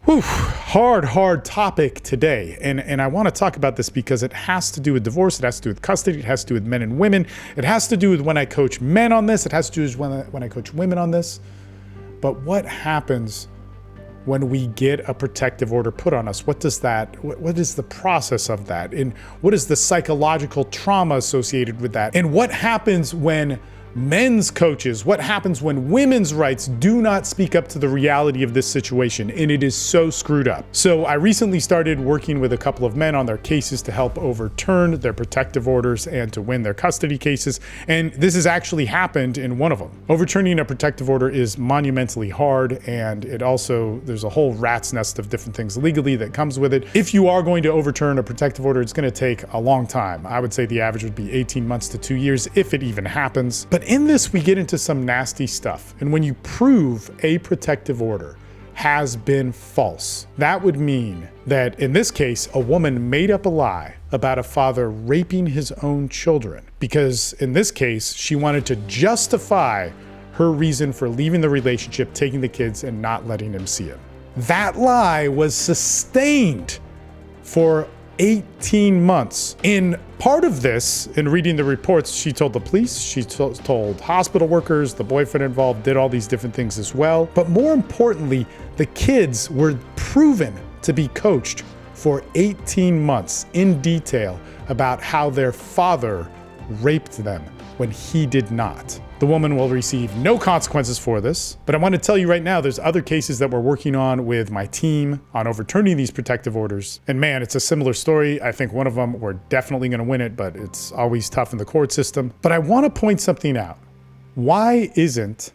Whew, hard topic today. And I want to talk about this because it has to do with divorce. It has to do with custody. It has to do with men and women. It has to do with when I coach men on this. It has to do with when I coach women on this. But what happens when we get a protective order put on us? What is the process of that? And what is the psychological trauma associated with that? And what happens when men's coaches, what happens when women's rights do not speak up to the reality of this situation? And it is so screwed up. So I recently started working with a couple of men on their cases to help overturn their protective orders and to win their custody cases. And this has actually happened in one of them. Overturning a protective order is monumentally hard, and there's a whole rat's nest of different things legally that comes with it. If you are going to overturn a protective order, it's going to take a long time. I would say the average would be 18 months to 2 years if it even happens. But in this, we get into some nasty stuff. And when you prove a protective order has been false, that would mean that in this case, a woman made up a lie about a father raping his own children, because in this case, she wanted to justify her reason for leaving the relationship, taking the kids, and not letting him see it. That lie was sustained for 18 months. In part of this, in reading the reports, she told the police, she told hospital workers, the boyfriend involved did all these different things as well. But more importantly, the kids were proven to be coached for 18 months in detail about how their father raped them when he did not. The woman will receive no consequences for this, but I want to tell you right now, there's other cases that we're working on with my team on overturning these protective orders. And man, it's a similar story. I think one of them, we're definitely going to win it, but it's always tough in the court system. But I want to point something out. Why isn't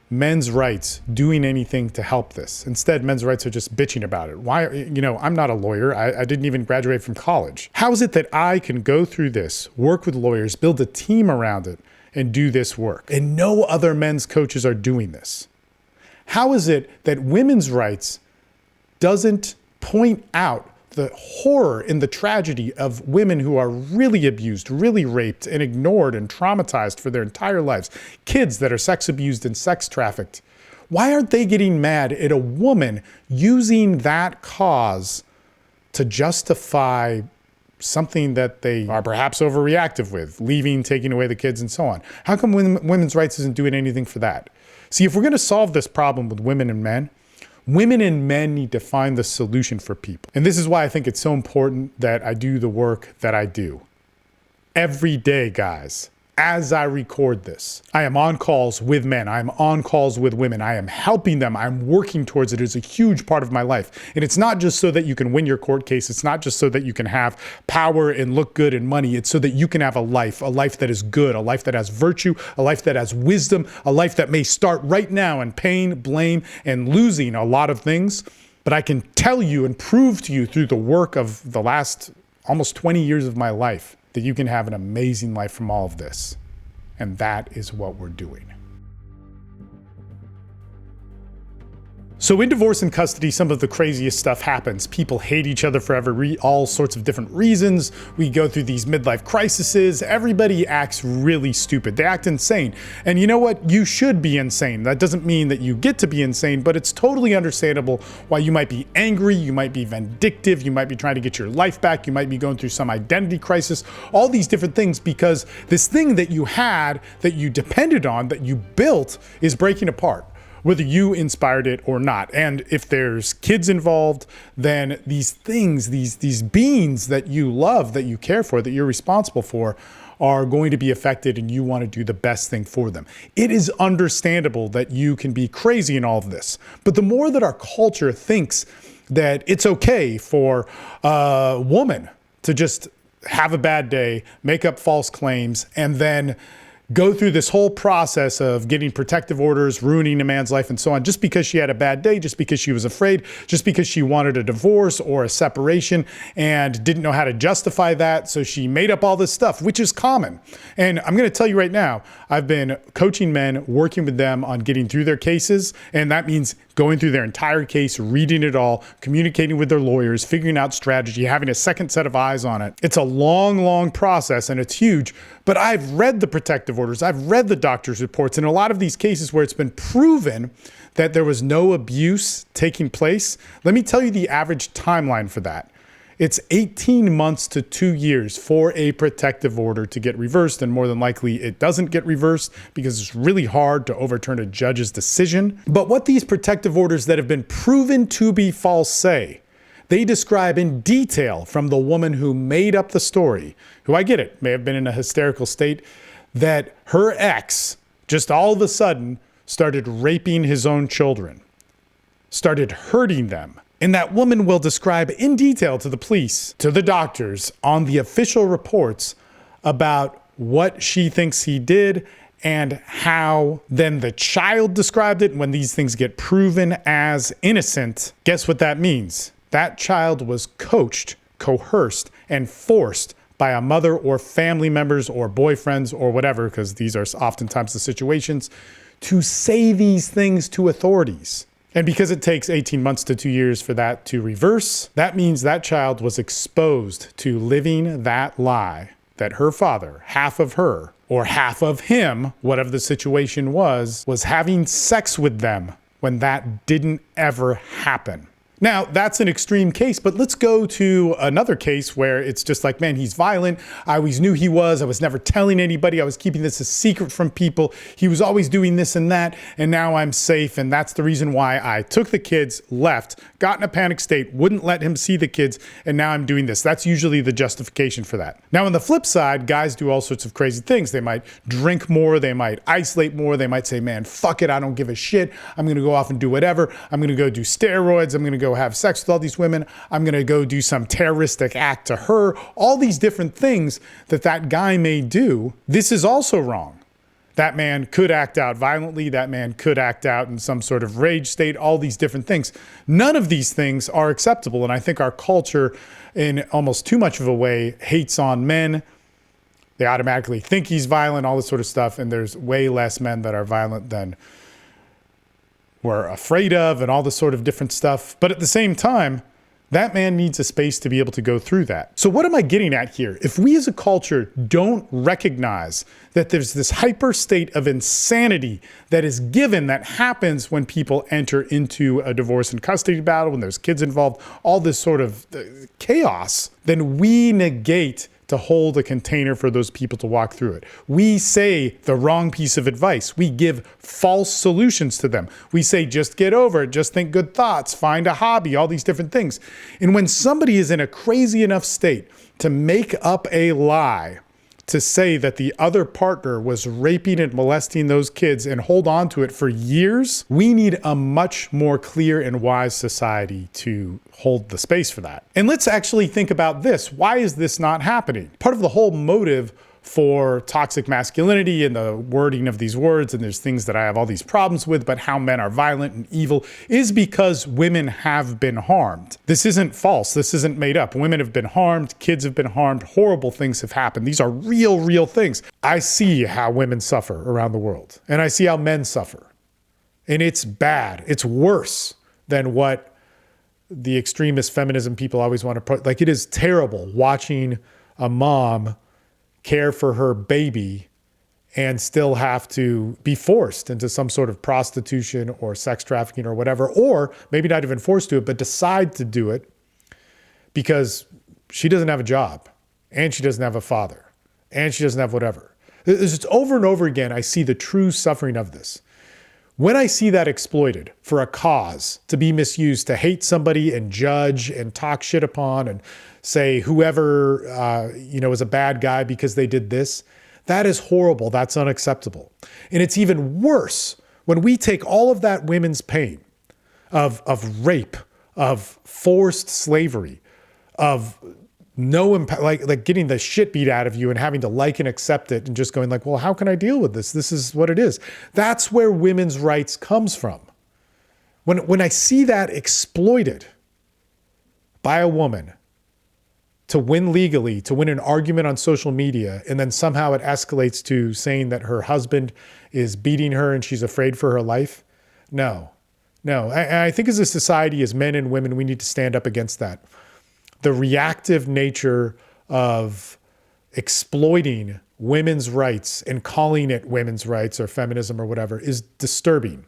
men's rights doing anything to help this? Instead, men's rights are just bitching about it. Why? I'm not a lawyer. I didn't even graduate from college. How is it that I can go through this, work with lawyers, build a team around it, and do this work, and no other men's coaches are doing this? How is it that women's rights doesn't point out the horror and the tragedy of women who are really abused, really raped, and ignored and traumatized for their entire lives? Kids that are sex abused and sex trafficked. Why aren't they getting mad at a woman using that cause to justify something that they are perhaps overreactive with, leaving, taking away the kids, and so on? How come women's rights isn't doing anything for that? See, if we're going to solve this problem with women and men need to find the solution for people. And this is why I think it's so important that I do the work that I do. Every day, guys, as I record this, I am on calls with men. I'm on calls with women. I am helping them. I'm working towards it. It's a huge part of my life. And it's not just so that you can win your court case. It's not just so that you can have power and look good and money. It's so that you can have a life that is good, a life that has virtue, a life that has wisdom, a life that may start right now in pain, blame, and losing a lot of things. But I can tell you and prove to you through the work of the last almost 20 years of my life that you can have an amazing life from all of this. And that is what we're doing. So in divorce and custody, some of the craziest stuff happens. People hate each other for all sorts of different reasons. We go through these midlife crises. Everybody acts really stupid. They act insane. And you know what? You should be insane. That doesn't mean that you get to be insane, but it's totally understandable why you might be angry, you might be vindictive, you might be trying to get your life back, you might be going through some identity crisis, all these different things, because this thing that you had, that you depended on, that you built, is breaking apart, whether you inspired it or not. And if there's kids involved, then these things, these beings that you love, that you care for, that you're responsible for, are going to be affected, and you want to do the best thing for them. It is understandable that you can be crazy in all of this. But the more that our culture thinks that it's okay for a woman to just have a bad day, make up false claims, and then go through this whole process of getting protective orders, ruining a man's life, and so on, just because she had a bad day, just because she was afraid, just because she wanted a divorce or a separation and didn't know how to justify that. So she made up all this stuff, which is common. And I'm going to tell you right now, I've been coaching men, working with them on getting through their cases. And that means going through their entire case, reading it all, communicating with their lawyers, figuring out strategy, having a second set of eyes on it. It's a long, long process and it's huge, but I've read the protective orders. I've read the doctor's reports. In a lot of these cases where it's been proven that there was no abuse taking place, let me tell you the average timeline for that. It's 18 months to 2 years for a protective order to get reversed, and more than likely it doesn't get reversed because it's really hard to overturn a judge's decision. But what these protective orders that have been proven to be false say, they describe in detail from the woman who made up the story, who I get it, may have been in a hysterical state, that her ex just all of a sudden started raping his own children, started hurting them. And that woman will describe in detail to the police, to the doctors, on the official reports about what she thinks he did and how then the child described it. When these things get proven as innocent, guess what that means? That child was coached, coerced, and forced by a mother or family members or boyfriends or whatever, because these are oftentimes the situations, to say these things to authorities. And because it takes 18 months to 2 years for that to reverse, that means that child was exposed to living that lie that her father, half of her, or half of him, whatever the situation was having sex with them when that didn't ever happen. Now, that's an extreme case, but let's go to another case where it's just like, man, he's violent. I always knew he was. I was never telling anybody. I was keeping this a secret from people. He was always doing this and that, and now I'm safe. And that's the reason why I took the kids, left, got in a panic state, wouldn't let him see the kids, and now I'm doing this. That's usually the justification for that. Now, on the flip side, guys do all sorts of crazy things. They might drink more. They might isolate more. They might say, man, fuck it. I don't give a shit. I'm going to go off and do whatever. I'm going to go do steroids. I'm going to go have sex with all these women. I'm going to go do some terroristic act to her. All these different things that guy may do. This is also wrong. That man could act out violently. That man could act out in some sort of rage state, all these different things. None of these things are acceptable. And I think our culture, in almost too much of a way, hates on men. They automatically think he's violent, all this sort of stuff. And there's way less men that are violent than we're afraid of and all this sort of different stuff. But at the same time, that man needs a space to be able to go through that. So what am I getting at here? If we as a culture don't recognize that there's this hyper state of insanity that is given, that happens when people enter into a divorce and custody battle, when there's kids involved, all this sort of chaos, then we negate to hold a container for those people to walk through it. We say the wrong piece of advice. We give false solutions to them. We say, just get over it, just think good thoughts, find a hobby, all these different things. And when somebody is in a crazy enough state to make up a lie to say that the other partner was raping and molesting those kids and hold on to it for years, we need a much more clear and wise society to hold the space for that. And let's actually think about this. Why is this not happening? Part of the whole motive for toxic masculinity and the wording of these words, and there's things that I have all these problems with, but how men are violent and evil, is because women have been harmed. This isn't false. This isn't made up. Women have been harmed. Kids have been harmed. Horrible things have happened. These are real things. I see how women suffer around the world, and I see how men suffer. And it's bad. It's worse than what the extremist feminism people always want to put. Like, it is terrible watching a mom care for her baby and still have to be forced into some sort of prostitution or sex trafficking or whatever, or maybe not even forced to it, but decide to do it because she doesn't have a job and she doesn't have a father and she doesn't have whatever. It's over and over again. I see the true suffering of this. When I see that exploited for a cause, to be misused, to hate somebody and judge and talk shit upon and say whoever is a bad guy because they did this, that is horrible. That's unacceptable. And it's even worse when we take all of that women's pain of rape, of forced slavery, of no impact, like getting the shit beat out of you and having to like and accept it and just going like, well, how can I deal with this? This is what it is. That's where women's rights comes from. When I see that exploited by a woman to win legally, to win an argument on social media, and then somehow it escalates to saying that her husband is beating her and she's afraid for her life. No, No, I think as a society, as men and women, we need to stand up against that. The reactive nature of exploiting women's rights and calling it women's rights or feminism or whatever is disturbing.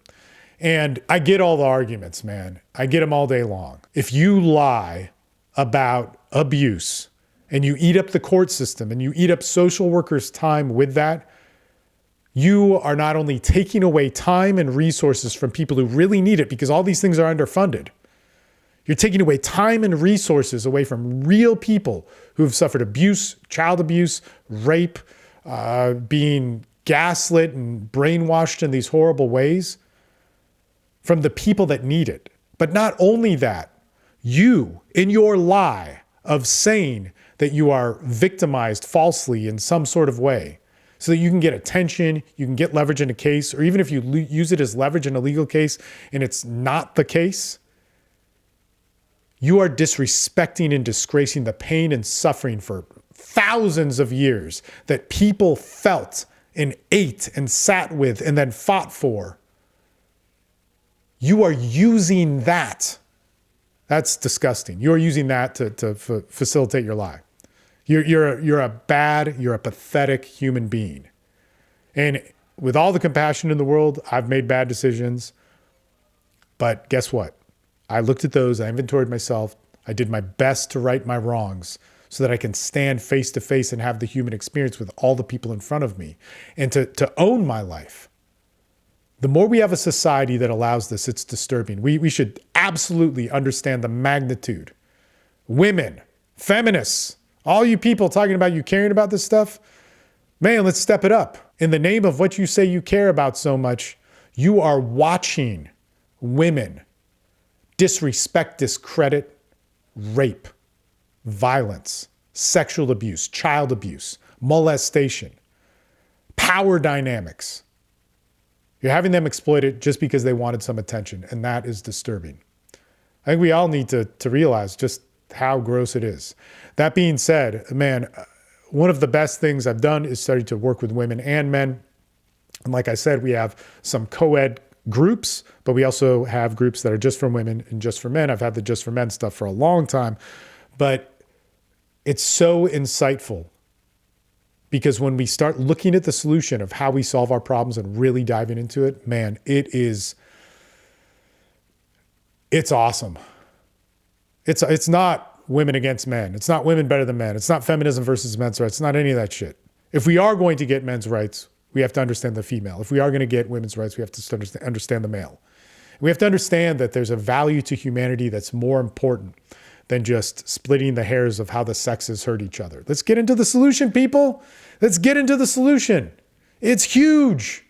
And I get all the arguments, man. I get them all day long. If you lie about abuse and you eat up the court system and you eat up social workers' time with that, you are not only taking away time and resources from people who really need it, because all these things are underfunded. You're taking away time and resources away from real people who have suffered abuse, child abuse, rape, being gaslit and brainwashed in these horrible ways from the people that need it. But not only that, you, in your lie of saying that you are victimized falsely in some sort of way, so that you can get attention, you can get leverage in a case, or even if you use it as leverage in a legal case and it's not the case, you are disrespecting and disgracing the pain and suffering for thousands of years that people felt and ate and sat with and then fought for. You are using that. That's disgusting. You're using that to facilitate your lie. You're a pathetic human being. And with all the compassion in the world, I've made bad decisions. But guess what? I looked at those, I inventoried myself. I did my best to right my wrongs so that I can stand face to face and have the human experience with all the people in front of me and to own my life. The more we have a society that allows this, it's disturbing. We should absolutely understand the magnitude. Women, feminists, all you people talking about you caring about this stuff, man, let's step it up. In the name of what you say you care about so much, you are watching women disrespect, discredit, rape, violence, sexual abuse, child abuse, molestation, power dynamics. You're having them exploited just because they wanted some attention, and that is disturbing. I think we all need to realize just how gross it is. That being said, man, one of the best things I've done is study to work with women and men. And like I said, we have some co-ed groups, but we also have groups that are just for women and just for men. I've had the just for men stuff for a long time, but it's so insightful because when we start looking at the solution of how we solve our problems and really diving into it, man, it's awesome. It's not women against men. It's not women better than men. It's not feminism versus men's rights. It's not any of that shit. If we are going to get men's rights, we have to understand the female. If we are going to get women's rights, we have to understand the male. We have to understand that there's a value to humanity that's more important than just splitting the hairs of how the sexes hurt each other. Let's get into the solution, people. Let's get into the solution. It's huge.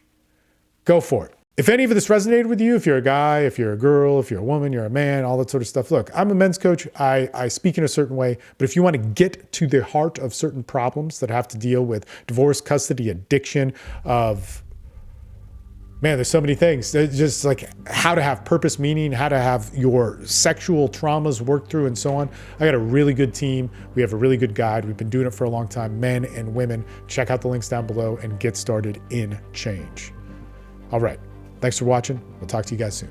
Go for it. If any of this resonated with you, if you're a guy, if you're a girl, if you're a woman, you're a man, all that sort of stuff. Look, I'm a men's coach. I speak in a certain way, but if you want to get to the heart of certain problems that have to deal with divorce, custody, addiction, man, there's so many things. There's just like how to have purpose, meaning, how to have your sexual traumas worked through and so on. I got a really good team. We have a really good guide. We've been doing it for a long time, men and women. Check out the links down below and get started in change. All right. Thanks for watching. We'll talk to you guys soon.